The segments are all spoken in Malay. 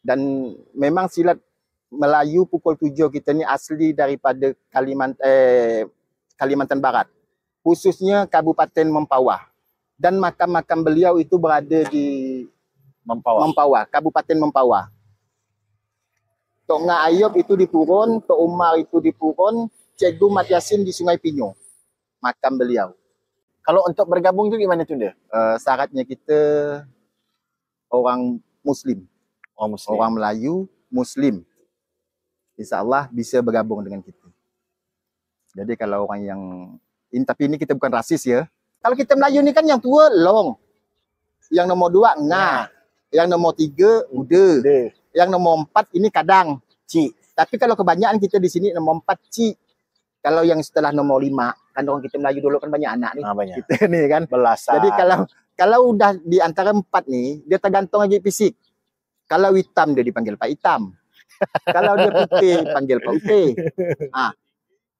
Dan memang silat Melayu pukul 7 kita ni asli daripada Kalimantan Barat, khususnya Kabupaten Mempawah. Dan makam-makam beliau itu berada di Mempawah, Kabupaten Mempawah. Tok Ngah Ayub itu di Puron, Tok Umar itu di Puron, Cikgu Mat Yasin di Sungai Pinyo, makam beliau. Kalau untuk bergabung tu gimana tu dia? Syaratnya kita orang Muslim. Orang Melayu, Muslim. InsyaAllah bisa bergabung dengan kita. Jadi kalau orang yang... Tapi ini kita bukan rasis ya. Kalau kita Melayu ni kan yang tua, Long. Yang nombor 2, Ngah. Yang nombor 3, Uda. Yang nombor 4, ini Kadang, Cik. Tapi kalau kebanyakan kita di sini nombor 4, Cik. Kalau yang setelah nombor 5, kan orang kita Melayu dulu kan banyak anak nih. Banyak. Kita ni kan. Belasan. Jadi kalau udah di antara 4 nih, dia tergantung lagi fisik. Kalau hitam dia dipanggil Pak Hitam. Kalau dia putih panggil Pak Putih.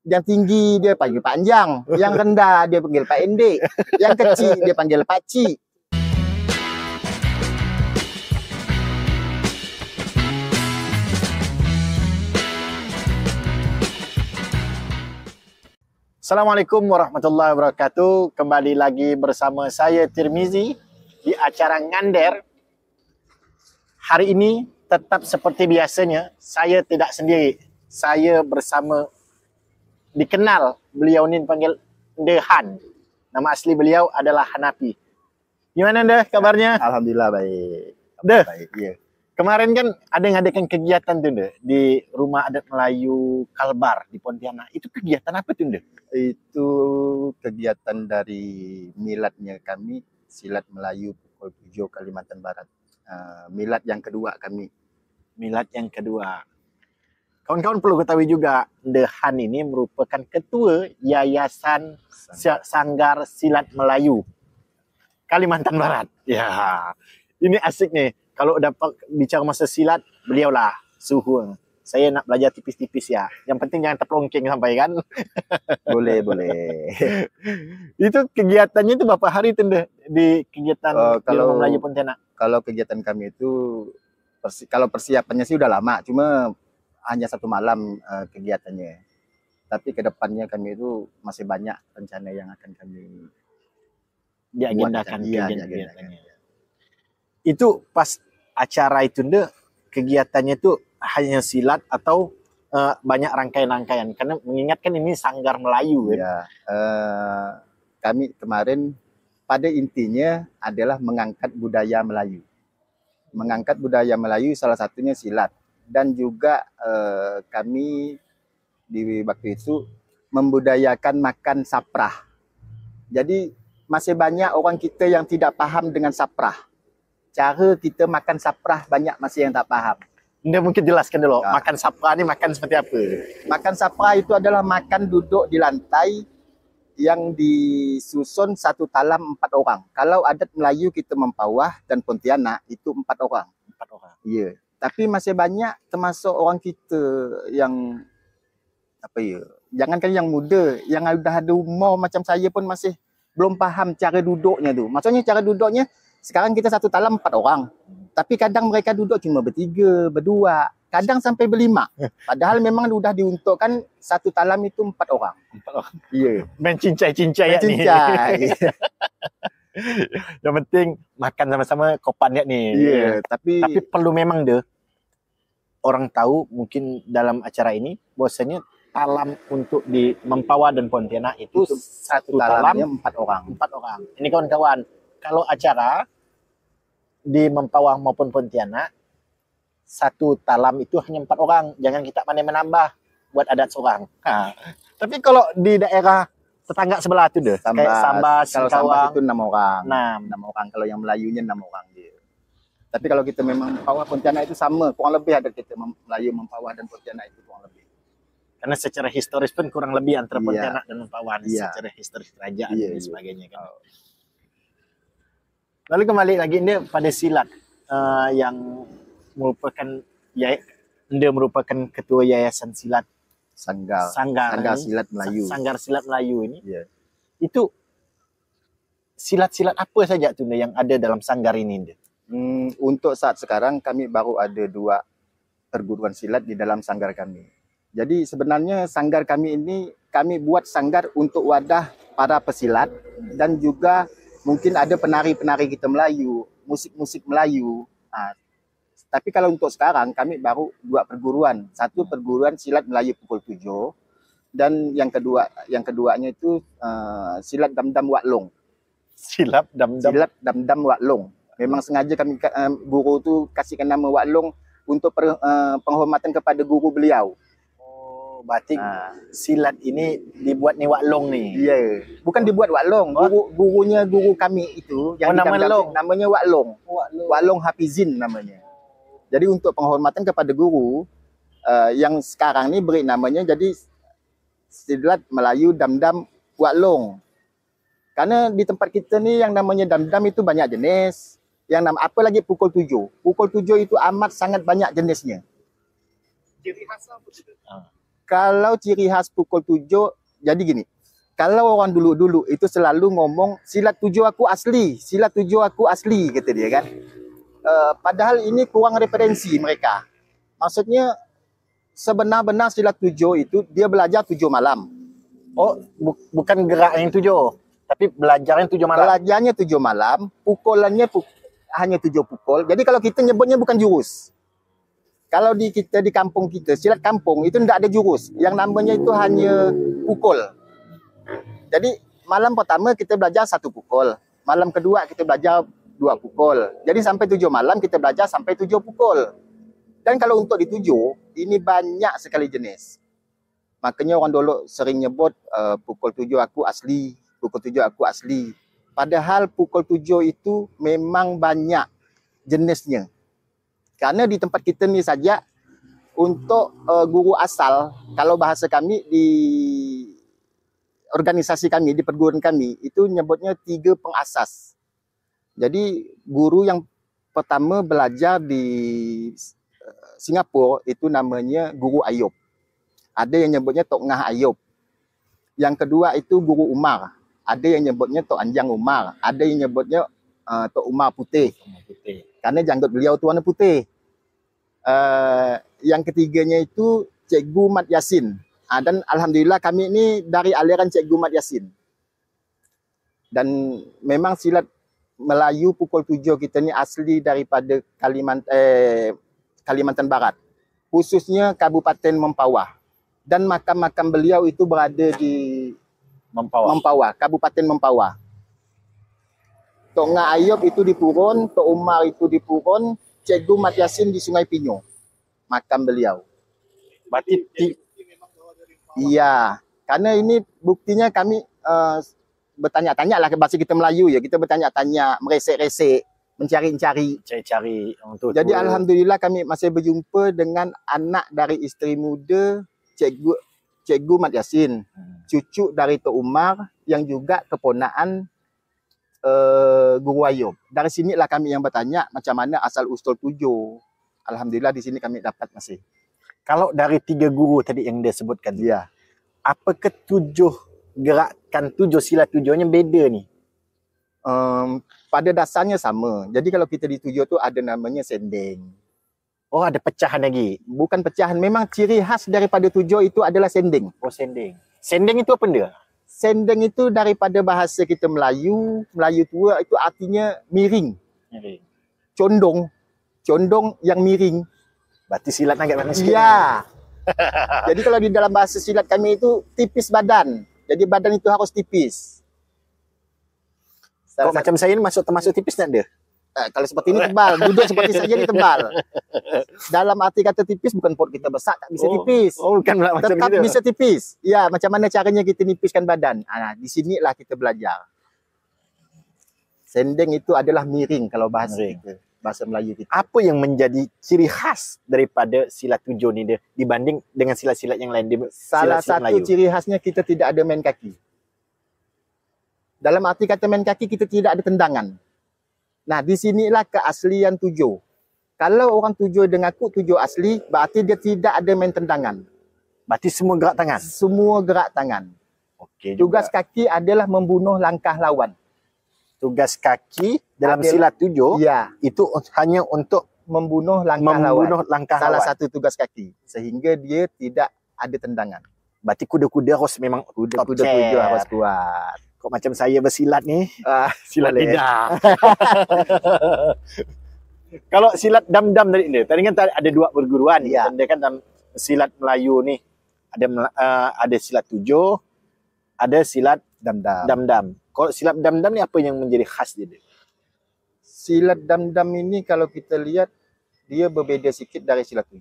Yang tinggi dia panggil Pak Anjang. Yang rendah dia panggil Pak Endek. Yang kecil dia panggil Pak Cik. Assalamualaikum warahmatullahi wabarakatuh. Kembali lagi bersama saya Tirmizi di acara Ngander. Hari ini tetap seperti biasanya, saya tidak sendiri. Saya bersama, dikenal beliau ni panggil Dehan. Nama asli beliau adalah Hanafi. Gimana Deh kabarnya? Alhamdulillah baik. Deh, baik, iya. Kemarin kan ada ngadakan kegiatan tuh Deh di Rumah Adat Melayu Kalbar di Pontianak. Itu kegiatan apa tuh Deh? Itu kegiatan dari miladnya kami, Silat Melayu pukul 7 Kalimantan Barat. Milad yang kedua kami. Milad yang kedua. Kawan-kawan perlu ketahui juga, Dehan ini merupakan ketua Yayasan Sanggar Silat Melayu Kalimantan Barat. Ya, ini asik nih. Kalau dapat bicara masa silat, beliaulah suhu. Saya nak belajar tipis-tipis ya. Yang penting jangan terpelongking sampai kan. Boleh. Itu kegiatannya itu berapa hari tuh di kegiatan di Rumah Melayu Pontianak? Kalau kegiatan kami itu, kalau persiapannya sih udah lama. Cuma hanya 1 malam kegiatannya. Tapi kedepannya kami itu masih banyak rencana yang akan kami diagendakan. Diagendakan. Itu pas acara itu kegiatannya itu hanya silat atau banyak rangkaian-rangkaian? Karena mengingatkan ini Sanggar Melayu kan? Ya, kami kemarin pada intinya adalah mengangkat budaya Melayu. Mengangkat budaya Melayu salah satunya silat. Dan juga kami di waktu itu membudayakan makan saprah. Jadi masih banyak orang kita yang tidak paham dengan saprah. Cara kita makan saprah banyak masih yang tak paham. Anda mungkin jelaskan dulu, makan saprah ini makan seperti apa? Makan saprah itu adalah makan duduk di lantai yang disusun 1 talam 4 orang. Kalau adat Melayu kita Mempawah dan Pontianak itu 4 orang. 4 orang. Iya. Tapi masih banyak termasuk orang kita yang jangankan yang muda, yang udah ada umur macam saya pun masih belum paham cara duduknya tu. Maksudnya cara duduknya sekarang kita 1 talam 4 orang. Tapi kadang mereka duduk cuma bertiga, berdua, kadang sampai berlima. Padahal memang sudah diuntukkan 1 talam itu 4 orang. 4 orang. Iya. Main cincai-cincai ya ni. Yang penting makan sama-sama kopan ya ni. Iya, tapi perlu memang orang tahu mungkin dalam acara ini bahwasanya talam untuk di Mempawah dan Pontianak itu 1 talam 4 orang. 4 orang. Ini kawan-kawan, kalau acara di Mempawah maupun Pontianak 1 talam itu hanya 4 orang. Jangan kita pandai menambah buat adat seorang. Tapi kalau di daerah tetangga sebelah itu kayak Sambas, kalau Sambas itu 6 orang. 6 orang. Kalau yang Melayunya 6 orang dia. Tapi kalau kita memang Mempawah Pontianak itu sama, kurang lebih ada kita Melayu Mempawah dan Pontianak itu kurang lebih. Karena secara historis pun kurang lebih antara Pontianak dan Mempawah secara historis kerajaan dan sebagainya kan. Lalu kembali lagi ini pada silat yang merupakan ketua Yayasan Silat Sanggar Silat Melayu. Sanggar Silat Melayu ini. Itu silat-silat apa saja tuh yang ada dalam sanggar ini? Untuk saat sekarang kami baru ada 2 perguruan silat di dalam sanggar kami. Jadi sebenarnya sanggar kami ini kami buat sanggar untuk wadah para pesilat dan juga mungkin ada penari-penari kita Melayu, musik-musik Melayu. Tapi kalau untuk sekarang kami baru 2 perguruan. Satu perguruan silat Melayu pukul 7 dan yang keduanya itu silat Damdam Waklong. Silat Damdam Waklong. Memang sengaja kami guru tu kasihkan nama Waklong untuk penghormatan kepada guru beliau. Oh, berarti silat ini dibuat ni Waklong ni. Ya, bukan dibuat Waklong. Gurunya guru kami itu yang namanya Waklong. Waklong Hafizin namanya. Jadi untuk penghormatan kepada guru yang sekarang ni beri namanya jadi silat Melayu Damdam Waklong. Karena di tempat kita ni yang namanya damdam itu banyak jenis. Yang apa lagi pukul 7. Pukul 7 itu amat sangat banyak jenisnya. Ciri khas apa tu? Kalau ciri khas pukul 7 jadi gini. Kalau orang dulu-dulu itu selalu ngomong silat 7 aku asli, silat 7 aku asli kata dia kan. Padahal ini kurang referensi mereka. Maksudnya sebenar-benar silat 7 itu dia belajar 7 malam. Oh, bukan gerak yang 7, tapi belajarnya 7 malam. Belajarnya 7 malam, pukulannya hanya 7 pukul. Jadi kalau kita nyebutnya bukan jurus. Kalau kita di kampung kita, silat kampung itu tidak ada jurus. Yang namanya itu hanya pukul. Jadi malam pertama kita belajar 1 pukul. Malam kedua kita belajar 2 pukul. Jadi sampai 7 malam kita belajar sampai 7 pukul. Dan kalau untuk di 7, ini banyak sekali jenis. Makanya orang dulu sering nyebut pukul 7 aku asli, pukul 7 aku asli. Padahal pukul 7 itu memang banyak jenisnya. Karena di tempat kita ni saja untuk guru asal, kalau bahasa kami di organisasi kami, di perguruan kami, itu nyebutnya 3 pengasas. Jadi guru yang pertama belajar di Singapura itu namanya Guru Ayub. Ada yang nyebutnya Tok Ngah Ayub. Yang kedua itu Guru Umar. Ada yang nyebutnya Tok Anjang Umar. Ada yang nyebutnya Tok Umar Putih. Karena janggut beliau tu warna putih. Yang ketiganya itu Cikgu Mat Yasin. Dan alhamdulillah kami ini dari aliran Cikgu Mat Yasin. Dan memang silat Melayu pukul 7 kita ni asli daripada Kalimantan Barat. Khususnya Kabupaten Mempawah. Dan makam-makam beliau itu berada di Mempawah, Kabupaten Mempawah. Tok Ngah Ayub itu di Purun, Tok Umar itu di Purun, Cikgu Mat Yasin di Sungai Pinyo. Makam beliau. Berarti iya, karena ini buktinya kami bertanya-tanya lah ke bahasa kita Melayu ya. Kita bertanya-tanya, meresek-resek, mencari-cari. Jadi alhamdulillah kami masih berjumpa dengan anak dari isteri muda Cikgu Mat Yasin, cucu dari Tok Umar yang juga keponaan Guru Ayub. Dari sinilah kami yang bertanya macam mana asal usul 7. Alhamdulillah di sini kami dapat masih. Kalau dari 3 guru tadi yang dia sebutkan, ya. Apakah 7 gerakan 7 silat 7-nya beda ni? Pada dasarnya sama. Jadi kalau kita di 7 tu ada namanya sendeng. Oh, ada pecahan lagi? Bukan pecahan. Memang ciri khas daripada 7 itu adalah sendeng. Oh, sendeng. Sendeng itu apa dia? Sendeng itu daripada bahasa kita Melayu tua itu artinya miring. Condong. Condong yang miring. Berarti silat agak mana sikit? Ya. Jadi kalau di dalam bahasa silat kami itu tipis badan. Jadi badan itu harus tipis. Kok macam saya ni termasuk tipis tak ada? Kalau seperti ini tebal, duduk seperti saya ni tebal. Dalam arti kata tipis bukan pot kita besar tak bisa tipis. Oh, bukan macam tetap gitu. Bisa tipis. Ya, macam mana caranya kita nipiskan badan. Di sinilah kita belajar. Sendeng itu adalah miring kalau bahasa kita, bahasa Melayu kita. Apa yang menjadi ciri khas daripada silat 7 ni dia dibanding dengan silat-silat yang lain? Salah satu ciri khasnya kita tidak ada main kaki. Dalam arti kata main kaki kita tidak ada tendangan. Nah, di sinilah keaslian 7. Kalau orang 7 dengan aku 7 asli, berarti dia tidak ada main tendangan. Berarti semua gerak tangan? Semua gerak tangan. Okey. Tugas kaki adalah membunuh langkah lawan. tugas kaki dalam Adil. silat 7 Ya, itu hanya untuk membunuh langkah membunuh lawan. langkah Salah lawan. satu tugas kaki. Sehingga dia tidak ada tendangan. Berarti kuda-kuda harus memang top Kuda-kuda chair. 7 harus kuat. Kok macam saya bersilat nih, silat Boleh. lidah. Kalau silat dam-dam tadi kan ada 2 perguruan. Iya. Dia kan dalam silat Melayu nih ada silat 7, ada silat Dam-dam. dam-dam. Kalau silat dam-dam ni apa yang menjadi khas dia? Silat dam-dam ini kalau kita lihat dia berbeza sikit dari silat 7.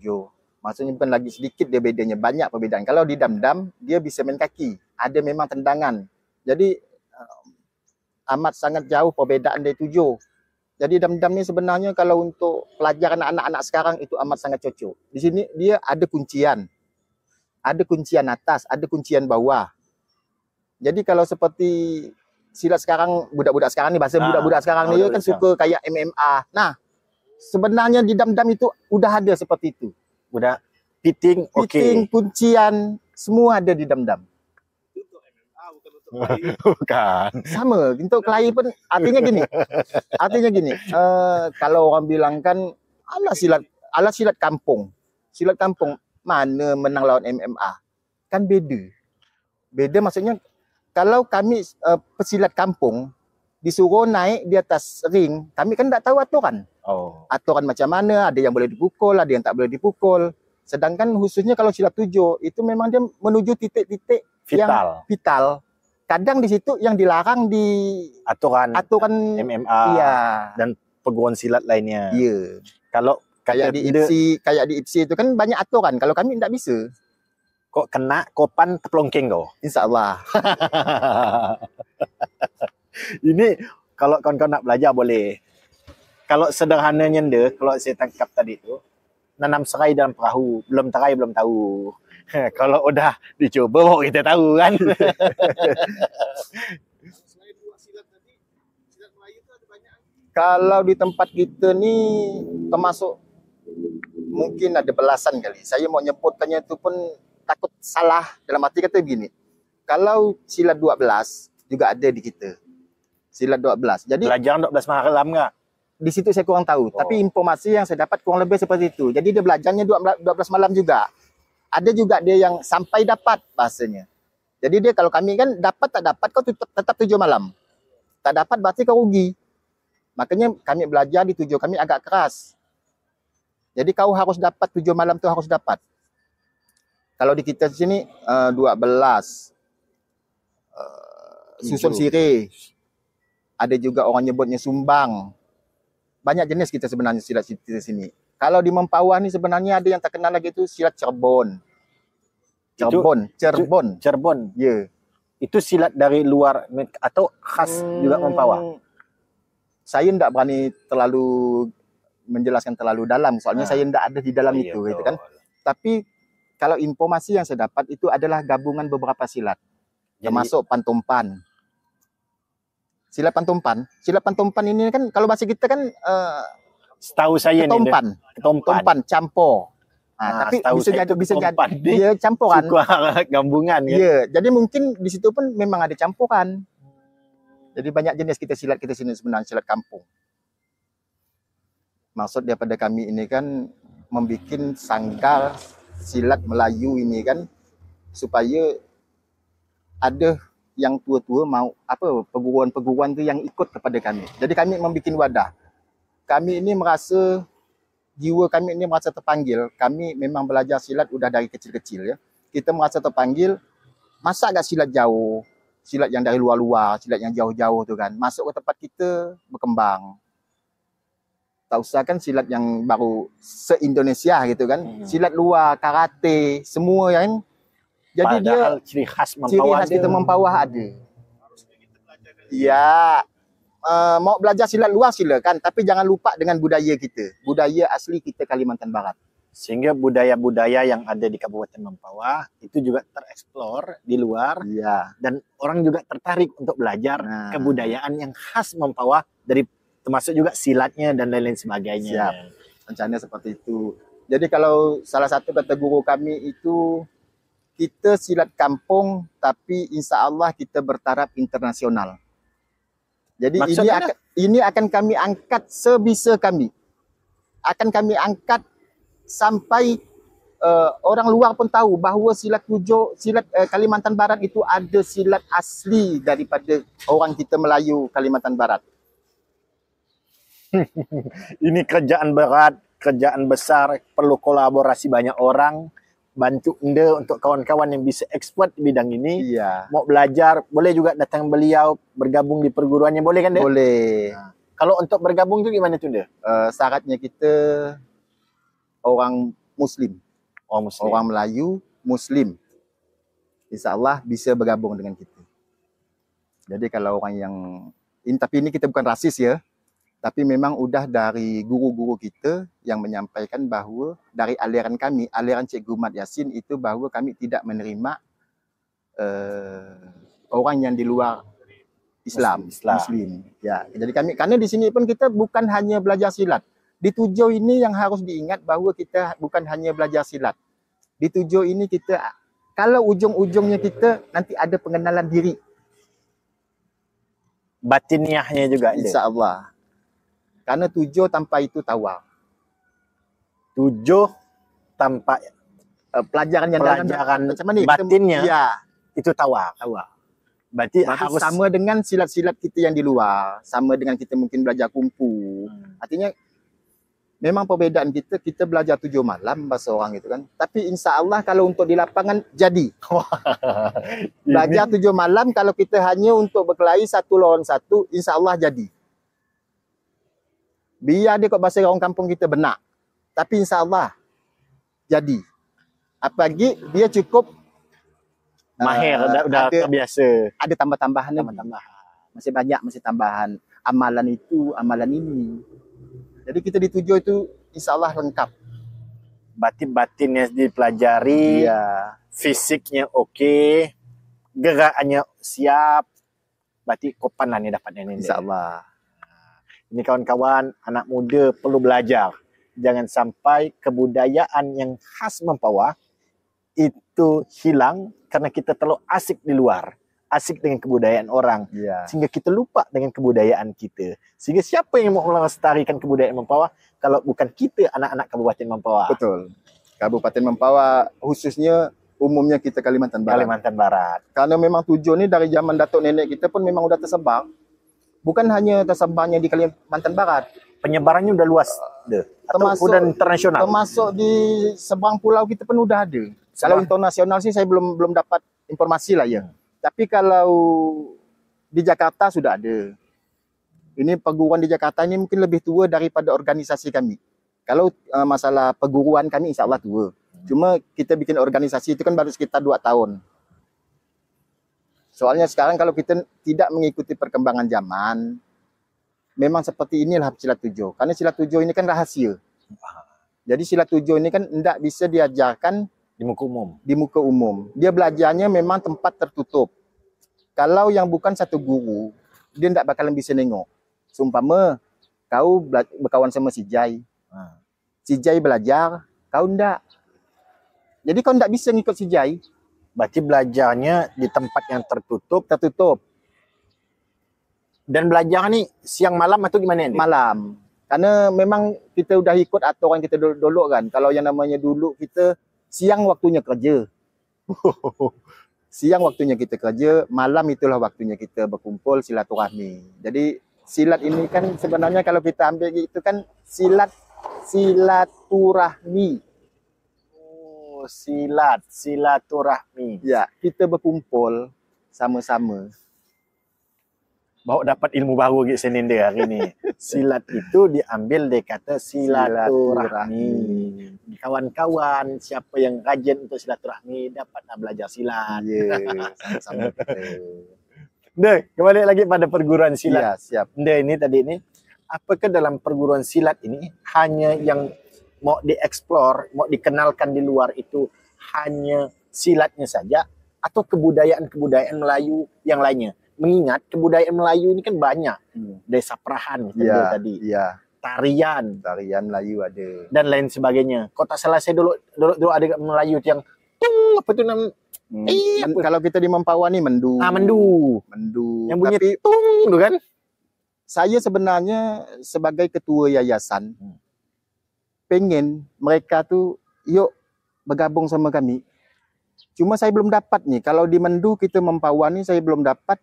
Maksudnya bukan lagi sedikit dia bedanya, banyak perbedaan. Kalau di dam-dam dia bisa main kaki, ada memang tendangan. Jadi amat sangat jauh perbedaan dari 7. Jadi dam-dam ni sebenarnya kalau untuk pelajaran anak-anak sekarang itu amat sangat cocok. Di sini dia ada kuncian. Ada kuncian atas, ada kuncian bawah. Jadi kalau seperti silat sekarang, budak-budak sekarang ni, bahasa budak-budak sekarang ni kan suka kayak MMA. Nah, sebenarnya di dam-dam itu udah ada seperti itu. Udah fitting, Fitting, kuncian, semua ada di dam-dam. Bukan. Sama, untuk kelahi pun artinya gini. Kalau orang bilang kan ala silat kampung. Silat kampung mana menang lawan MMA? Kan beda. Beda maksudnya kalau kami pesilat kampung disuruh naik di atas ring, kami kan tak tahu aturan. Aturan macam mana, ada yang boleh dipukul, ada yang tak boleh dipukul. Sedangkan khususnya kalau silat 7 itu memang dia menuju titik-titik yang vital. Kadang di situ yang dilarang di aturan MMA dan perguruan silat lainnya. Iya. Kalau kayak di IPSI itu kan banyak aturan. Kalau kami tidak bisa. Kok kena kopan terpelongking kau? InsyaAllah. Ini kalau kawan-kawan nak belajar boleh. Kalau sederhananya kalau saya tangkap tadi itu, nanam serai dalam perahu, belum terai belum tahu. Kalau udah dicoba baru kita tahu kan. Kalau di tempat kita ni termasuk mungkin ada belasan kali. Saya mau nyebutkannya itu pun takut salah, dalam arti kata begini. Kalau silat 12 juga ada di kita. Silat 12. Jadi belajar 12 malam enggak? Di situ saya kurang tahu, tapi informasi yang saya dapat kurang lebih seperti itu. Jadi dia belajarnya 12 malam juga. Ada juga dia yang sampai dapat bahasanya. Jadi dia kalau kami kan dapat tak dapat kau tetap 7 malam. Tak dapat berarti kau rugi. Makanya kami belajar di 7 kami agak keras. Jadi kau harus dapat 7 malam tu harus dapat. Kalau di kita di sini 12 susun sirih. Ada juga orang nyebutnya sumbang. Banyak jenis kita sebenarnya silat di sini. Kalau di Mempawah ni sebenarnya ada yang terkenal lagi itu silat Cirebon. Cirebon. Ya. Itu silat dari luar atau khas juga Mempawah? Saya tidak berani terlalu menjelaskan terlalu dalam. Soalnya saya tidak ada di dalam itu, gitu kan. Tapi kalau informasi yang saya dapat itu adalah gabungan beberapa silat. Termasuk pantumpan. Silat pantumpan ini kan kalau bahasa kita kan setahu saya ketompan, campur. Tapi bisa jadi dia campuran. Gabungan kan. Iya, jadi mungkin di situ pun memang ada campuran. Jadi banyak jenis silat kita sini sebenarnya silat kampung. Maksud daripada kami ini kan membuat sanggar silat Melayu ini kan supaya ada yang tua-tua mau perguruan-perguruan tu yang ikut kepada kami. Jadi kami membuat wadah. Kami ini merasa jiwa kami ini merasa terpanggil. Kami memang belajar silat udah dari kecil-kecil ya. Kita merasa terpanggil, masa agak silat jauh, silat yang dari luar-luar, silat yang jauh-jauh tu kan, masuk ke tempat kita berkembang. Tak usah kan silat yang baru se-Indonesia gitu kan. Silat luar, karate, semua yang jadi padahal dia ciri khas kita Mempawah ada. Ya, mau belajar silat luar silakan, tapi jangan lupa dengan budaya kita, budaya asli kita Kalimantan Barat. Sehingga budaya-budaya yang ada di Kabupaten Mempawah itu juga tereksplor di luar, dan orang juga tertarik untuk belajar kebudayaan yang khas Mempawah, dari termasuk juga silatnya dan lain-lain sebagainya. Siap. Rencananya seperti itu. Jadi kalau salah satu kata guru kami itu, kita silat kampung tapi insya Allah kita bertaraf internasional. Jadi Maksudnya? ini akan kami angkat sebisa kami. Akan kami angkat sampai orang luar pun tahu bahawa silat Kalimantan Barat itu ada silat asli daripada orang kita Melayu Kalimantan Barat. Ini kerjaan berat, kerjaan besar, perlu kolaborasi banyak orang. Bantu Anda untuk kawan-kawan yang bisa expert di bidang ini. Iya. Mau belajar, boleh juga datang beliau bergabung di perguruannya, boleh kan dia? Boleh. Kalau untuk bergabung tu gimana tu dia? Syaratnya kita orang Muslim. Orang Melayu, Muslim. InsyaAllah bisa bergabung dengan kita. Jadi kalau orang yang... Tapi ini kita bukan rasis ya. Tapi memang udah dari guru-guru kita yang menyampaikan bahawa dari aliran kami, aliran Cikgu Mat Yassin itu bahawa kami tidak menerima orang yang di luar Islam. Muslim. Ya, jadi kami, karena di sini pun kita bukan hanya belajar silat. Di Tujuh ini yang harus diingat bahawa kita bukan hanya belajar silat. Di Tujuh ini kita, kalau ujung-ujungnya kita nanti ada pengenalan diri. Batiniahnya juga. InsyaAllah. Karena Tujuh tanpa itu tawar. Tujuh tanpa pelajaran yang dalam macam mana batinnya ya, itu tawar. Berarti harus sama dengan silat-silat kita yang di luar, sama dengan kita mungkin belajar kungfu. Artinya memang perbezaan kita belajar 7 malam bahasa orang gitu kan. Tapi insya-Allah kalau untuk di lapangan jadi. Belajar 7 malam kalau kita hanya untuk berkelahi 1 lawan 1, insya-Allah jadi. Biar dia kok bahasa orang kampung kita benar. Tapi insya-Allah jadi. Apalagi dia cukup mahir, udah terbiasa. Ada tambah-tambahan. Masih banyak, masih tambahan. Amalan itu, amalan ini. Jadi kita di Tujuh itu insya-Allah lengkap. Batin-batinnya dipelajari, iya. Fisiknya oke, gerakannya siap. Berarti kopan lah nih dapatnya ini. Insya-Allah. Ini kawan-kawan, anak muda perlu belajar. Jangan sampai kebudayaan yang khas Mempawah itu hilang karena kita terlalu asik di luar, asik dengan kebudayaan orang, sehingga kita lupa dengan kebudayaan kita. Sehingga siapa yang mau melestarikan kebudayaan Mempawah kalau bukan kita, anak-anak Kabupaten Mempawah? Betul. Kabupaten Mempawah khususnya umumnya kita Kalimantan Barat. Kalimantan Barat. Karena memang Tujuh ini dari zaman datuk nenek kita pun memang udah tersebar. Bukan hanya tersebarnya di Kalimantan Barat. Penyebarannya udah luas deh. Termasuk udah internasional. Termasuk di seberang pulau kita pun udah ada. Kalau internasional sih saya belum dapat informasi lah ya. Tapi kalau di Jakarta sudah ada. Ini perguruan di Jakarta ini mungkin lebih tua daripada organisasi kami. Kalau masalah perguruan kami insya Allah tua. Cuma kita bikin organisasi itu kan baru sekitar 2 tahun. Soalnya sekarang kalau kita tidak mengikuti perkembangan zaman, memang seperti inilah silat Tujuh. Karena silat Tujuh ini kan rahasia. Jadi silat Tujuh ini kan tidak bisa diajarkan di muka umum. Di muka umum. Dia belajarnya memang tempat tertutup. Kalau yang bukan satu guru, dia tidak bakalan bisa nengok. Seumpama kau berkawan sama si Jai. Si Jai belajar, kau tidak. Jadi kau tidak bisa ngikut si Jai. Berarti belajarnya di tempat yang tertutup. Dan belajar nih siang malam atau gimana? Malam. Karena memang kita udah ikut aturan kita dulu kan. Kalau yang namanya dulu kita siang waktunya kerja. Siang waktunya kita kerja, malam itulah waktunya kita berkumpul silaturahmi. Jadi silat ini kan sebenarnya kalau kita ambil itu kan silaturahmi. Oh, silaturahmi. Ya, kita berkumpul sama-sama. Bawa dapat ilmu baru di Senin dia hari ini. Silat itu diambil dari kata silaturahmi. Kawan-kawan, siapa yang rajin untuk silaturahmi dapatlah belajar silat. Sama-sama kita. Nah, kembali lagi pada perguruan silat. Ya, siap. Nah, ini tadi ini, apakah dalam perguruan silat ini hanya yang mau dieksplor, mau dikenalkan di luar itu hanya silatnya saja atau kebudayaan-kebudayaan Melayu yang lainnya? Mengingat kebudayaan Melayu ini kan banyak. Desa Prahan tadi. Tarian Melayu ada. Dan lain sebagainya. Kok tak salah saya dulu ada Melayu yang apa tu namanya? Kalau kita di Mempawah nih mendu. Mendu. Yang bunyi tung tu kan? saya sebenarnya sebagai ketua yayasan pengen mereka tu yuk bergabung sama kami. Cuma saya belum dapat nih, kalau di Mendu kita Mempawah ni saya belum dapat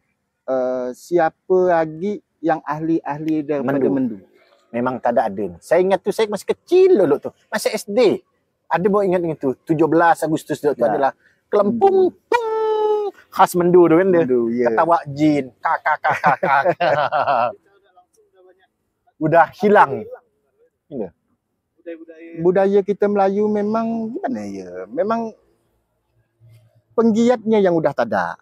siapa lagi yang ahli-ahli daripada Mendu. Memang tak ada. Saya ingat tu saya masih kecil dulu tu. Masih SD. Ada bawa ingat tu 17 Agustus tu adalah kelempung khas Mendu tu kan dia. Mendu, ya. Ketawa jin. Udah hilang. Ini. Budaya kita Melayu memang gimana ya? Memang penggiatnya yang udah tak ada.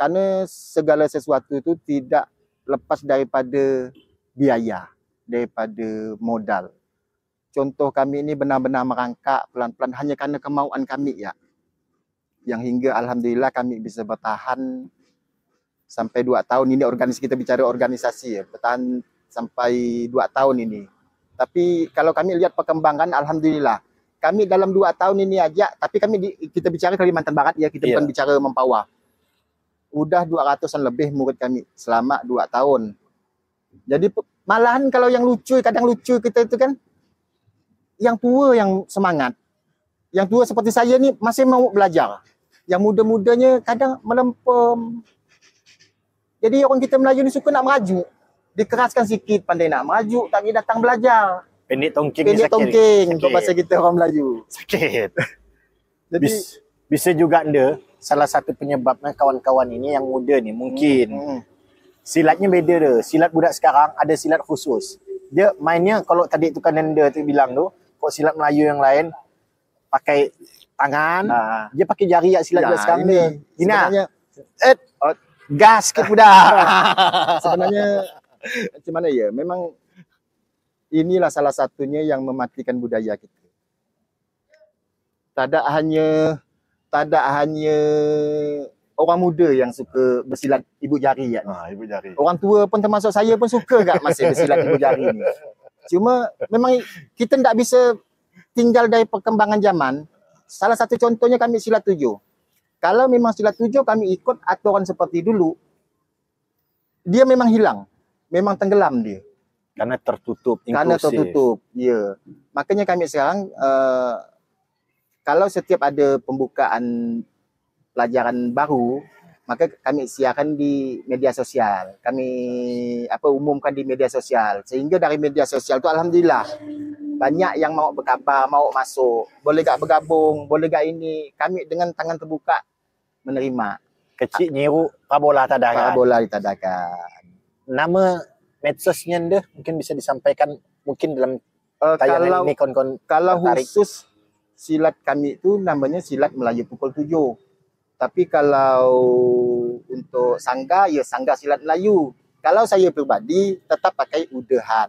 Karena segala sesuatu itu tidak lepas daripada biaya, daripada modal. Contoh kami ini benar-benar merangkak pelan-pelan hanya karena kemauan kami ya. Yang hingga alhamdulillah kami bisa bertahan sampai 2 tahun ini. Organisasi kita bicara organisasi ya, bertahan sampai 2 tahun ini. Tapi kalau kami lihat perkembangan alhamdulillah. Kami dalam 2 tahun ini aja, tapi kita bicara Kalimantan Barat ya, kita bukan bicara Mempawah. Udah 200-an lebih murid kami selama 2 tahun. Jadi malahan kalau yang lucu, kadang lucu kita itu kan yang tua yang semangat. Yang tua seperti saya ni masih mau belajar. Yang muda-mudanya kadang melempem. Jadi orang kita Melayu ni suka nak meraju. Dikeraskan sikit pandai nak meraju, tak pergi datang belajar. Pendek tongking. Pendek tongking, kalau bahasa kita orang Melayu. Sakit. Jadi bisa juga anda salah satu penyebabnya kawan-kawan ini yang muda ni mungkin silatnya beda dia. Silat budak sekarang ada silat khusus. Dia mainnya kalau tadi tu kan anda tu bilang tu, kok silat Melayu yang lain pakai tangan, dia pakai jari yak silat budak sekarang ni. Ini gas ke budak. Sebenarnya macam mana ya? Memang inilah salah satunya yang mematikan budaya kita. Tak ada hanya orang muda yang suka bersilat ibu jari ya. Ibu jari. Orang tua pun termasuk saya pun suka gak masih bersilat ibu jari ni. Cuma memang kita tak bisa tinggal dari perkembangan zaman. Salah satu contohnya kami silat 7. Kalau memang silat 7 kami ikut aturan seperti dulu, dia memang hilang. Memang tenggelam dia. Karena tertutup, inklusif. Karena tertutup, ya. Makanya kami sekarang kalau setiap ada pembukaan pelajaran baru, maka kami siarkan di media sosial. Kami umumkan di media sosial. Sehingga dari media sosial itu alhamdulillah banyak yang mau berkabar, mau masuk. Boleh gak bergabung, boleh gak ini. Kami dengan tangan terbuka menerima. Kecil nyiru Prabola tadakan. Prabola ditadakan. Nama medsosnya anda mungkin bisa disampaikan mungkin dalam tayangan ini kalau khusus silat kami itu namanya silat Melayu pukul 7. Tapi kalau untuk sangga ya sangga silat Melayu. Kalau saya pribadi tetap pakai udahan.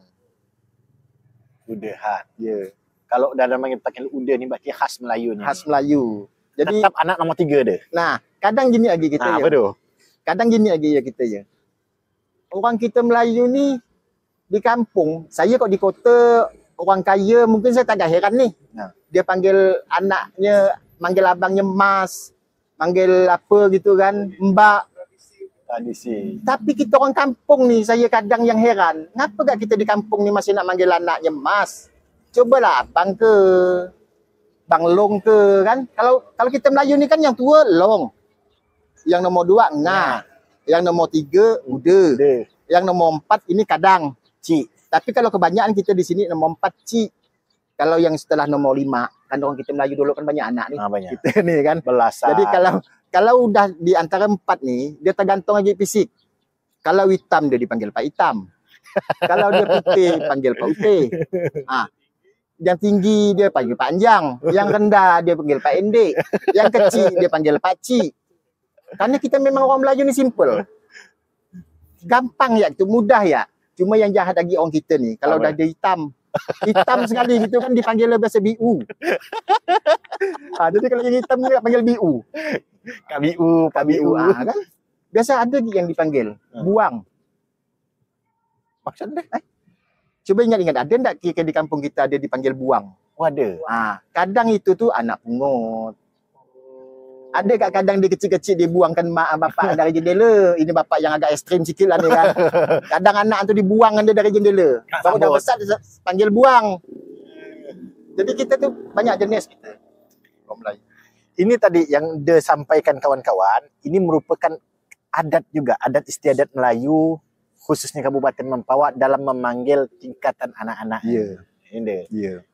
Udahan. Ya. Kalau dalam pakai udah ni berarti khas Melayu ni. Khas Melayu. Jadi tetap anak nombor 3 dia. Nah, kadang gini lagi kita ya. Apa tu? Kadang gini lagi ya kita ya. Orang kita Melayu ni di kampung, saya kok di kota orang kaya mungkin saya tak ada heran ni. Dia panggil anaknya, manggil abangnya Mas, manggil apa gitu kan, Mbak. Tradisi. Tapi kita orang kampung ni, saya kadang yang heran, ngapa gak kita di kampung ni masih nak manggil anaknya Mas? Cobalah abang ke, Bang Long ke kan. Kalau kita Melayu ni kan yang tua Long. Yang nomor 2 Ngah. Yang nomor 3 Uda. Yang nomor 4 ini kadang Cik. Tapi kalau kebanyakan kita di sini nomor 4 Cik. Kalau yang setelah nomor 5, kan orang kita Melayu dulu kan banyak anak nih. Banyak. Kita nih kan. Belasan. Jadi kalau udah di antara 4 nih, dia tergantung lagi fisik. Kalau hitam dia dipanggil Pak Hitam. Kalau dia putih panggil Pak Putih. Yang tinggi dia panggil Pak Anjang. Yang rendah dia panggil Pak Endek. Yang kecil dia panggil Pak Cik. Karena kita memang orang Melayu ni simple. Gampang ya, itu mudah ya. Cuma yang jahat lagi orang kita ni, kalau dah dia hitam sekali gitu kan dipanggil biasa BU. Jadi kalau yang hitam ni panggil BU. Kak BU, Pak BU. Kan? Biasa ada yang dipanggil buang. Maksudnya? Coba ingat-ingat, ada enggak di kampung kita ada dipanggil buang? Oh ada. Kadang itu tuh anak pungut. Ada kat kadang dia kecil-kecil dia buangkan mak bapak dari jendela. Ini bapak yang agak ekstrim sikit lah ni kan. Kadang anak tu dibuang dia dari jendela. Baru dah besar dia panggil buang. Jadi kita tu banyak jenis kita. Orang Melayu. Ini tadi yang dia sampaikan kawan-kawan, ini merupakan adat juga, adat istiadat Melayu, khususnya Kabupaten Mempawah dalam memanggil tingkatan anak-anak. Ya.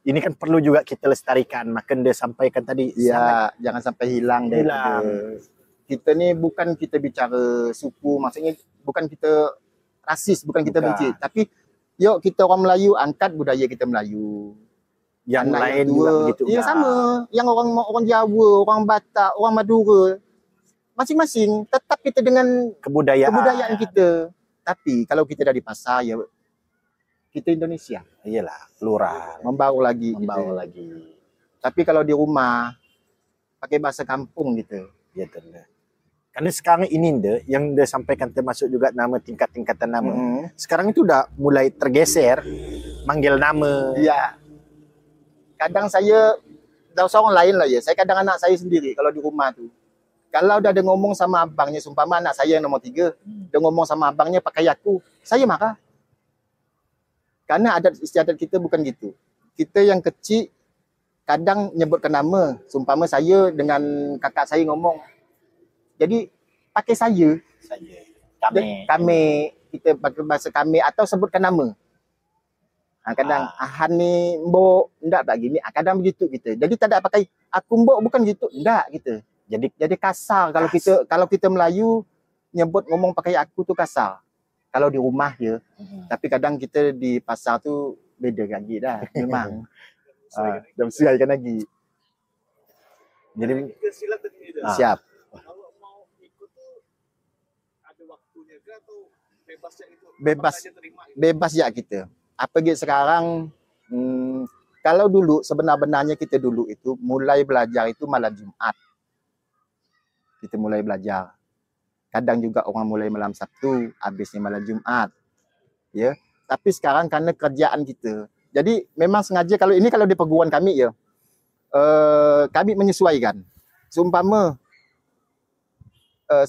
Ini kan perlu juga kita lestarikan, maka dia sampaikan tadi. Ya, jangan sampai hilang. Kita ni bukan kita bicara suku, maksudnya bukan kita rasis, bukan kita benci, tapi yuk kita orang Melayu angkat budaya kita Melayu. Yang anak lain yang juga begitu. Ya sama. Yang orang Jawa, orang Batak, orang Madura, masing-masing tetap kita dengan kebudayaan kita. Tapi kalau kita dah di pasar, ya kita Indonesia. Iyalah, plural. Membawa lagi. Tapi kalau di rumah pakai bahasa kampung gitu. Ya betul. Karena sekarang ini yang dia sampaikan termasuk juga nama tingkat-tingkatan nama. Sekarang itu udah mulai tergeser manggil nama. Iya. Kadang saya dah seorang lain lah ya. Saya kadang anak saya sendiri kalau di rumah tu. Kalau dah ada ngomong sama abangnya, sumpama anak saya yang nombor 3, dia ngomong sama abangnya pakai aku, saya marah. Karena adat istiadat kita bukan gitu. Kita yang kecil kadang nyebutkan nama. Sumpama saya dengan kakak saya ngomong. Jadi pakai saya. Kami. Kita pakai bahasa kami atau sebutkan nama. Kadang Han ni mbok ndak tak gini. Kadang begitu kita. Jadi tak ada pakai aku mbok bukan gitu. Ndak gitu. Jadi kasar kalau kita Melayu nyebut ngomong pakai aku tu kasar. Kalau di rumah je. Tapi kadang kita di pasar tu beda lagi dah. Memang. Dah sesuaikan lagi. Jadi siap. Kalau mau ikut tu ada waktunya ke atau bebas ya itu? Bebas ya kita. Apalagi sekarang kalau dulu sebenarnya kita dulu itu mulai belajar itu malam Jumat. Kita mulai belajar. Kadang juga orang mulai malam Sabtu, habisnya malam Jumat. Ya. Tapi sekarang karena kerjaan kita. Jadi memang sengaja kalau di perguruan kami ya. Kami menyesuaikan. Seumpama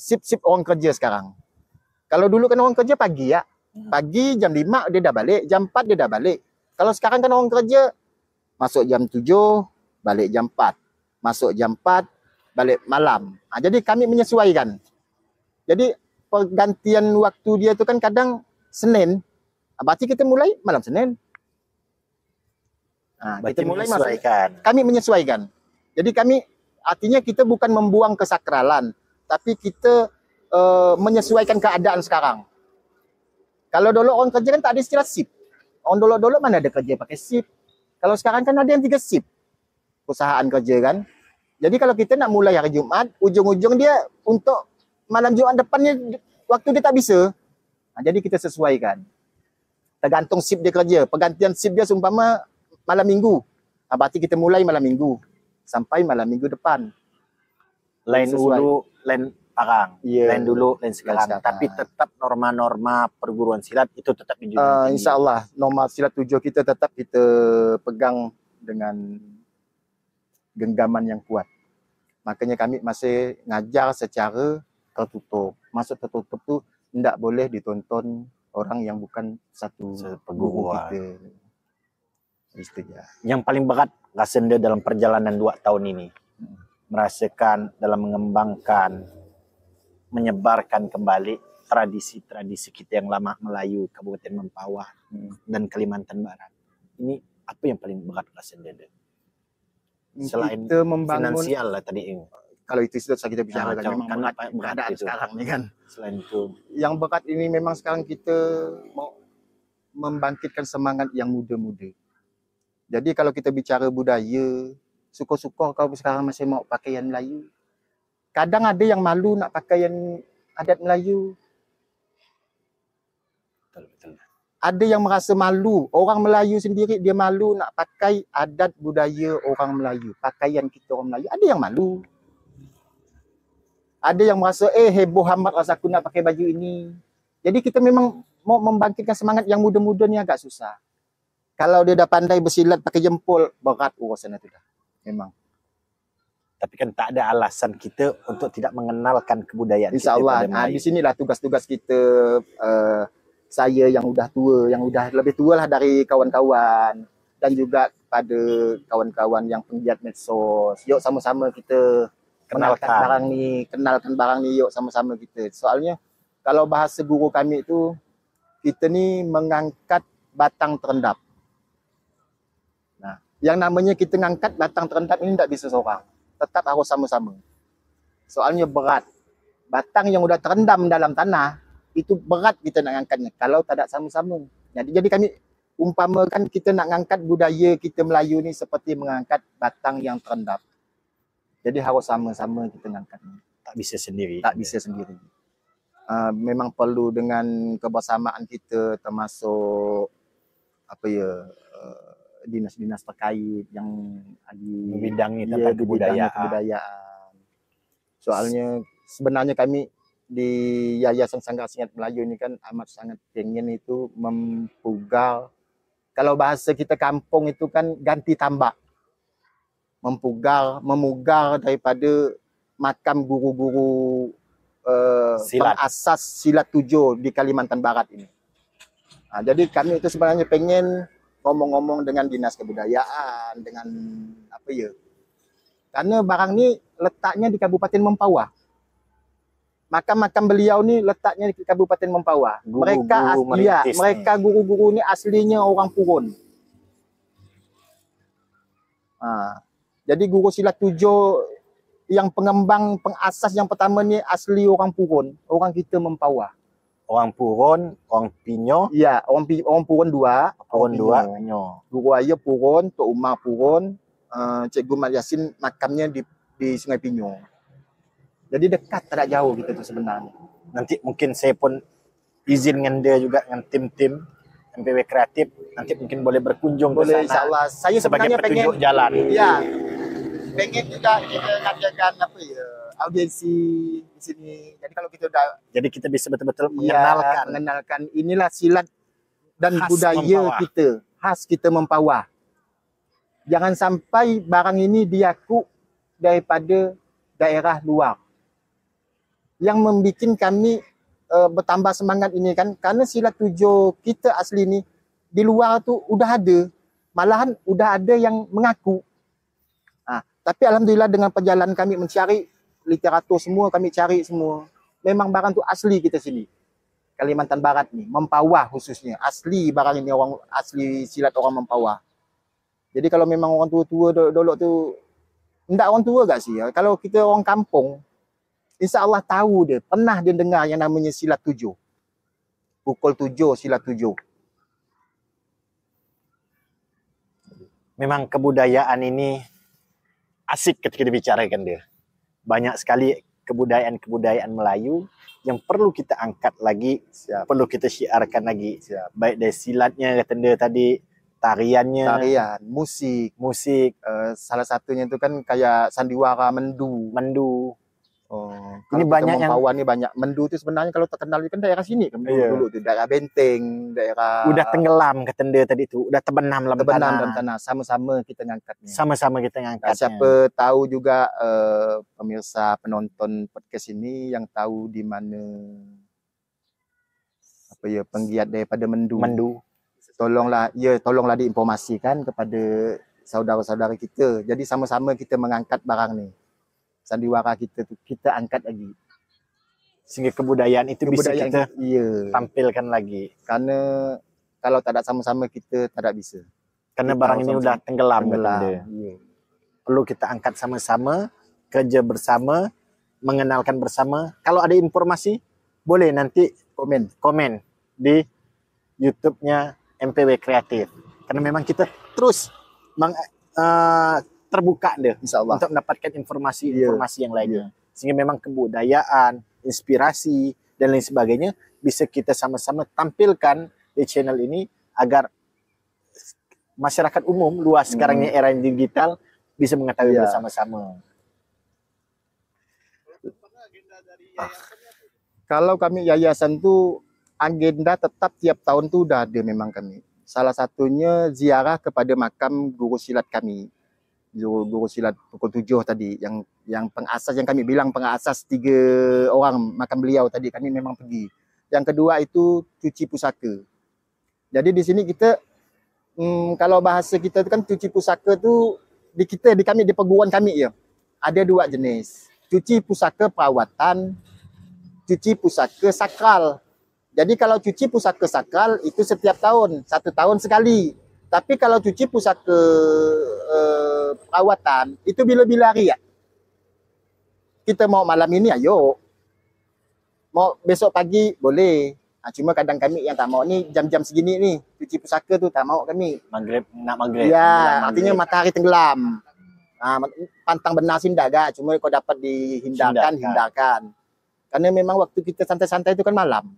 sip-sip orang kerja sekarang. Kalau dulu kan orang kerja pagi ya. Pagi jam 5 dia dah balik, jam 4 dia dah balik. Kalau sekarang kan orang kerja masuk jam 7, balik jam 4. Masuk jam 4, balik malam. Jadi kami menyesuaikan. Jadi pergantian waktu dia tu kan kadang Senin. Berarti kita mulai malam Senin. Kita mulai menyesuaikan. Kami menyesuaikan. Jadi kami artinya kita bukan membuang kesakralan, tapi kita menyesuaikan keadaan sekarang. Kalau dulu orang kerja kan tak ada istilah sip. Orang dulu mana ada kerja pakai sip. Kalau sekarang kan ada yang 3 sip. Perusahaan kerja kan. Jadi kalau kita nak mulai hari Jumat, ujung-ujung dia untuk malam Jumat depannya waktu dia tak bisa. Jadi kita sesuaikan. Tergantung sip dia kerja. Pergantian sip dia seumpama malam Minggu. Berarti kita mulai malam Minggu sampai malam Minggu depan. Lain dulu, lain sekarang. Yeah. Lain dulu, lain sekarang. Tapi tetap norma-norma perguruan silat itu tetap dijunjung tinggi. InsyaAllah norma silat 7 kita tetap kita pegang dengan genggaman yang kuat. Makanya kami masih ngajar secara tertutup. Maksud tertutup tu tidak boleh ditonton orang yang bukan satu perguruan kita. Itu ya. Yang paling berat rasanya dalam perjalanan 2 tahun ini. Merasakan dalam mengembangkan, menyebarkan kembali tradisi-tradisi kita yang lama Melayu, Kabupaten Mempawah dan Kalimantan Barat. Ini apa yang paling berat rasanya? Selain kita membangun finansial lah tadi. Kalau itu sudah kita bicara kan memang berat sekarang ni kan. Selain itu, yang berat ini memang sekarang kita mau membangkitkan semangat yang muda-muda. Jadi kalau kita bicara budaya, syukur-syukur kau sekarang masih mau pakaian Melayu. Kadang ada yang malu nak pakaian adat Melayu. betul. Ada yang merasa malu. Orang Melayu sendiri dia malu nak pakai adat budaya orang Melayu. Pakaian kita orang Melayu. Ada yang malu. Ada yang merasa heboh amat rasa aku nak pakai baju ini. Jadi kita memang mau membangkitkan semangat yang muda-muda ni agak susah. Kalau dia dah pandai bersilat pakai jempol, berat urusan itu dah. Memang. Tapi kan tak ada alasan kita untuk tidak mengenalkan kebudayaan Insya kita Allah. pada Nah, Melayu. di sinilah tugas-tugas kita, saya yang udah tua, yang udah lebih tua lah dari kawan-kawan, dan juga pada kawan-kawan yang penggiat medsos. Yuk sama-sama kita mengangkat Kenalkan. barang ni, kenalkan barang ni, yuk sama-sama kita. Soalnya kalau bahasa guru kami itu, kita ni mengangkat batang terendap. Nah, yang namanya kita ngangkat batang terendap ini tidak bisa seorang. Tetap harus sama-sama. Soalnya berat. Batang yang udah terendam dalam tanah, itu berat kita nak ngangkatnya kalau tak ada sama-sama. Jadi kami umpamakan kita nak ngangkat budaya kita Melayu ni seperti mengangkat batang yang terendam. Jadi harus sama-sama kita ngangkatnya. Tak bisa sendiri. Tak bisa sendiri. Memang perlu dengan kebersamaan kita, termasuk apa ya, dinas-dinas terkait yang Membidangi ya, tentang di bidang kebudayaan. kebudayaan. Soalnya sebenarnya kami di Yayasan Sanggar Singat Melayu ini kan amat sangat pengen itu mempugar, kalau bahasa kita kampung itu kan ganti tambak, memugar daripada makam guru-guru Silat. pengasas silat 7 di Kalimantan Barat ini. Nah, jadi kami itu sebenarnya pengen ngomong-ngomong dengan dinas kebudayaan, dengan apa ya, karena barang ni letaknya di Kabupaten Mempawah. Makam-makam beliau ni letaknya di Kabupaten Mempawah. Guru-guru merintis Mereka guru-guru ni aslinya orang Purun. Jadi guru silat 7 yang pengembang pengasas yang pertama ni asli orang Purun, orang kita Mempawah. Orang Purun, orang Pinyo, Ya, orang Purun 2, Purun 2, Pinyo. Pinyo. Guru ayah Purun, Tok Umar Purun, Cikgu Mat Yasin makamnya di Sungai Pinyo. Jadi dekat, tak jauh kita tu sebenarnya. Nanti mungkin saya pun izin dengan dia juga, dengan tim-tim MPW Kreatif. Nanti mungkin boleh berkunjung Boleh, ke sana insyaAllah. Saya sebagai sebenarnya pengen, petunjuk jalan. ya, pengen juga kita ngadakan apa ya, audiensi di sini. Jadi kalau kita udah Jadi kita bisa betul-betul mengenalkan mengenalkan inilah silat dan Khas budaya Mempawah. kita, khas kita Mempawah. Jangan sampai barang ini diaku daripada daerah luar. Yang membuat kami bertambah semangat ini kan, karena silat 7 kita asli ni di luar tu udah ada, malahan udah ada yang mengaku. Tapi alhamdulillah dengan perjalanan kami mencari literatur semua, kami cari semua, memang barang tu asli kita sini, Kalimantan Barat ni, Mempawah khususnya, asli barang ini, orang asli silat orang Mempawah. Jadi kalau memang orang tua-tua dulu tu, enggak orang tua gak sih ya? Kalau kita orang kampung, insya Allah tahu dia, pernah dia dengar yang namanya silat 7. Pukul 7, silat 7. memang kebudayaan ini asik ketika dibicarakan dia. Banyak sekali kebudayaan-kebudayaan Melayu yang perlu kita angkat lagi, perlu kita syiarkan lagi. Baik dari silatnya kata dia tadi, tariannya, Tarian, musik, salah satunya itu kan kayak sandiwara mendu. Ini banyak yang Mempawah ni banyak. Mendu itu sebenarnya kalau terkenal itu kan daerah sini kan Iya. dulu tu, daerah Benteng, daerah udah tenggelam kata dia tadi tu, udah terbenam dalam dalam tanah. tanah. Sama-sama kita ngangkatnya. Sama-sama kita Nah, ngangkatnya. siapa tahu juga pemirsa penonton podcast ini yang tahu di mana apa ya penggiat daripada mendu. Tolonglah diinformasikan kepada saudara-saudara kita. Jadi sama-sama kita mengangkat barang ni. Sandiwara kita tu kita angkat lagi. Sehingga kebudayaan itu bisa kita iya. tampilkan lagi. Karena kalau tak ada sama-sama kita tak ada bisa. Karena Kita barang harus ini sama-sama udah tenggelam. Tenggelam. kata dia. Iya. Perlu kita angkat sama-sama, kerja bersama, mengenalkan bersama. Kalau ada informasi, boleh nanti komen di YouTube-nya MPW Kreatif. Karena memang kita terus terbuka dia Insya-Allah. untuk mendapatkan informasi-informasi yang lainnya. Sehingga memang kebudayaan, inspirasi, dan lain sebagainya bisa kita sama-sama tampilkan di channel ini agar masyarakat umum luas sekarang ini era digital bisa mengetahui bersama-sama. Agenda dari yayasannya apa? Kalau kami yayasan tu agenda tetap tiap tahun tu udah ada memang kami. Salah satunya ziarah kepada makam guru silat kami. guru silat pukul 7 tadi, yang pengasas, yang kami bilang pengasas 3 orang makan beliau tadi, kami memang pergi. Yang kedua itu cuci pusaka. Jadi di sini kita kalau bahasa kita tu kan cuci pusaka tu di kami di perguruan kami ya. Ada 2 jenis. Cuci pusaka perawatan, cuci pusaka sakral. Jadi kalau cuci pusaka sakral itu setiap tahun, 1 tahun sekali. Tapi kalau cuci pusaka perawatan itu bila-bila hari ya. Kita mau malam ini ayo. Mau besok pagi boleh. Cuma kadang kami yang tak mau ni jam-jam segini ni cuci pusaka tu tak mau kami. Maghrib, nak maghrib. Ya, artinya matahari tenggelam. Pantang benar sindak gak, cuma kau dapat hindarkan. Karena memang waktu kita santai-santai itu kan malam.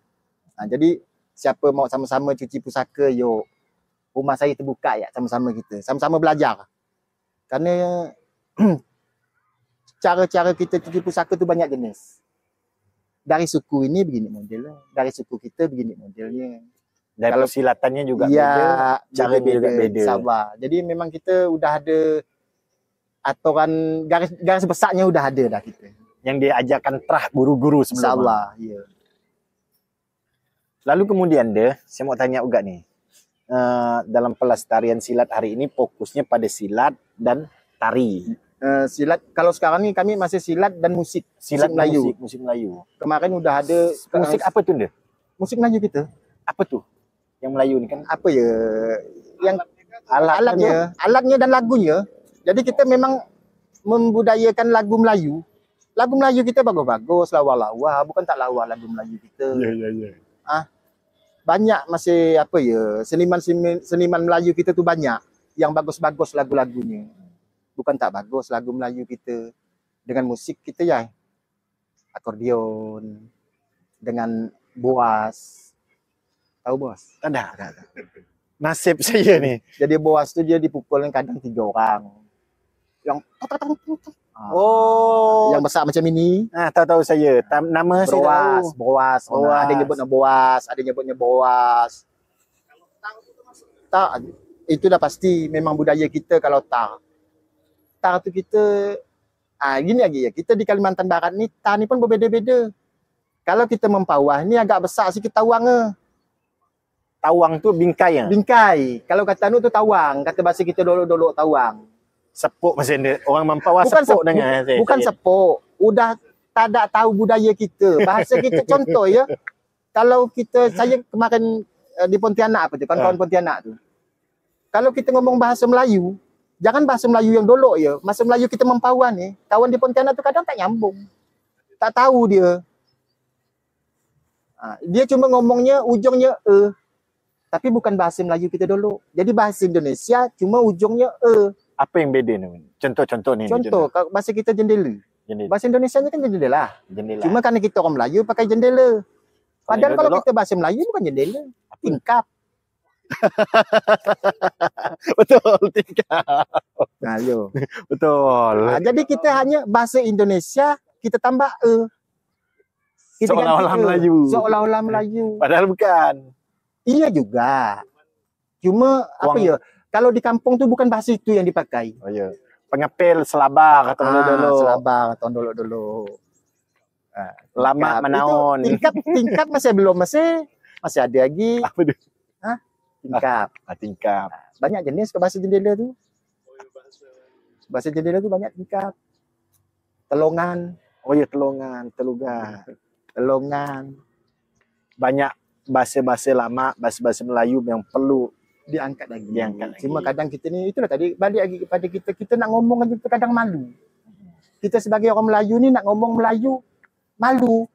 Jadi siapa mau sama-sama cuci pusaka, yuk. Rumah saya terbuka ya, sama-sama kita. Sama-sama belajar. Karena cara-cara kita cuci pusaka tu banyak jenis. Dari suku ini begini modelnya, dari suku kita begini modelnya. Dan kalau silatannya juga ya, beda, cara juga beda. Sabar. Jadi memang kita udah ada aturan garis besarnya udah ada dah kita. Yang diajarkan terah guru-guru sebelum. Insyaallah, ya. Lalu kemudian saya mau tanya juga nih. Dalam pelestarian silat hari ini fokusnya pada silat dan tari. Silat kalau sekarang ni kami masih silat dan musik. Silat Melayu. Musik Melayu. Kemarin udah ada musik apa tuh deh? Musik Melayu kita. Apa tuh? Yang Melayu ni kan apa ya? Yang alatnya dan lagunya. Jadi kita memang membudayakan lagu Melayu. Lagu Melayu kita bagus-bagus, lawa-lawa, bukan tak lawa lagu Melayu kita. Ya. Banyak masih apa ya? Seniman Melayu kita tu banyak yang bagus-bagus lagu-lagunya. Bukan tak bagus lagu Melayu kita. Dengan musik kita ya. Akordeon. Dengan boas. Tahu boas? Ada. Nasib saya nih. Jadi boas tu dia dipukulkan kadang 3 orang. Yang yang besar macam ini. Tahu saya. Nama saya tahu. Boas. Ada nyebutnya boas, ada nyebutnya boas. Tak, itu dah pasti memang budaya kita kalau tak. Tak tu kita gini lagi ya. Kita di Kalimantan Barat ni tak ni pun berbeza-beza. Kalau kita mempawah ni agak besar sikit tawang. Tawang tu bingkai ya? Bingkai. Kalau kata tu tawang, kata bahasa kita dolok-dolok tawang. Sepuk masih ada. Orang mempawah sepuk dengan saya. Bukan sepuk. Udah tak ada tahu budaya kita. Bahasa kita contoh ya. Kalau saya kemarin di Pontianak apa tu, kawan-kawan Pontianak tu. Kalau kita ngomong bahasa Melayu, jangan bahasa Melayu yang dolok ya. Bahasa Melayu kita mempawah ni, kawan di Pontianak tu kadang tak nyambung. Tak tahu dia. Dia cuma ngomongnya ujungnya tapi bukan bahasa Melayu kita dolok. Jadi bahasa Indonesia cuma ujungnya Apa yang beda ni? Contoh ni. Contoh, bahasa kita jendela. Bahasa Indonesianya kan jendela. Cuma karena kita orang Melayu pakai jendela. Padahal kalau kita bahasa Melayu bukan jendela, tingkap. Betul, tingkap. Betul. Jadi kita hanya bahasa Indonesia kita tambah kita seolah-olah Melayu. Seolah-olah Melayu. Padahal bukan. Iya juga. Cuma apa ya? Kalau di kampung tu bukan bahasa itu yang dipakai. Oh ya. Pengepil selabah kata dulu. Selabah kata dulu. Lama menaon. Tingkap masih belum masih ada lagi. Apa tu? Tingkap. Tingkap. Banyak jenis ke bahasa jendela tu. Bahasa jendela tu banyak tingkap. Telongan. Oh ya, telongan, telongan. Banyak bahasa-bahasa lama, bahasa-bahasa Melayu yang perlu diangkat lagi. Cuma kadang kita ni, itulah tadi, balik lagi kepada kita nak ngomong aja kadang malu. Kita sebagai orang Melayu ni nak ngomong Melayu, malu.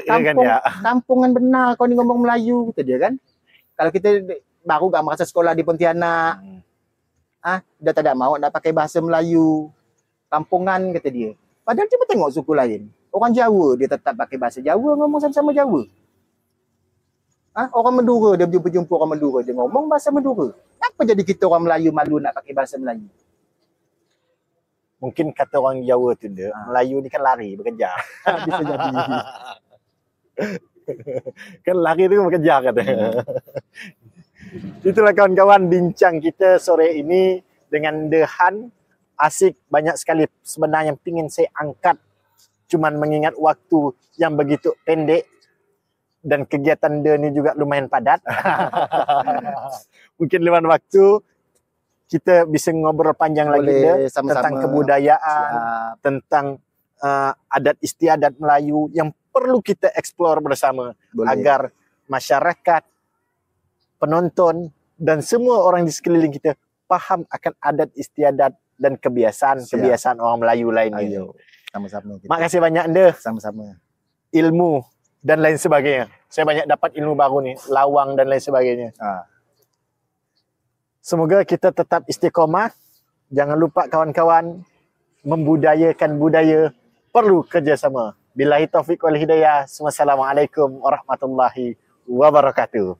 Kan ya? Kampungan benar kau ni ngomong Melayu, kata dia kan. Kalau kita baru gak merasa sekolah di Pontianak, dah tak ada mau nak pakai bahasa Melayu. Kampungan, kata dia. Padahal cuba tengok suku lain. Orang Jawa, dia tetap pakai bahasa Jawa, ngomong sama-sama Jawa. Orang Madura, dia berjumpa orang Madura, dia ngomong bahasa Madura. Kenapa jadi kita orang Melayu malu nak pakai bahasa Melayu? Mungkin kata orang Jawa tu dia, Melayu ni kan lari, bekerja. Bisa jadi. Kan lari tu bekerja kata. Itulah kawan-kawan bincang kita sore ini dengan Dehan asik, banyak sekali sebenarnya yang ingin saya angkat. Cuman mengingat waktu yang begitu pendek dan kegiatan dia ni juga lumayan padat. Mungkin lain waktu kita bisa ngobrol panjang lagi Boleh dia sama-sama. tentang kebudayaan, Siap. tentang adat istiadat Melayu yang perlu kita explore bersama. Boleh. Agar masyarakat, penonton dan semua orang di sekeliling kita faham akan adat istiadat dan kebiasaan orang Melayu lainnya. Ayo, sama-sama kita. Makasih banyak anda, Sama-sama. ilmu dan lain sebagainya. Saya banyak dapat ilmu baru ni, lawang dan lain sebagainya. Semoga kita tetap istiqomah. Jangan lupa kawan-kawan, membudayakan budaya perlu kerjasama. Billahi taufiq wal hidayah. Wassalamualaikum warahmatullahi wabarakatuh.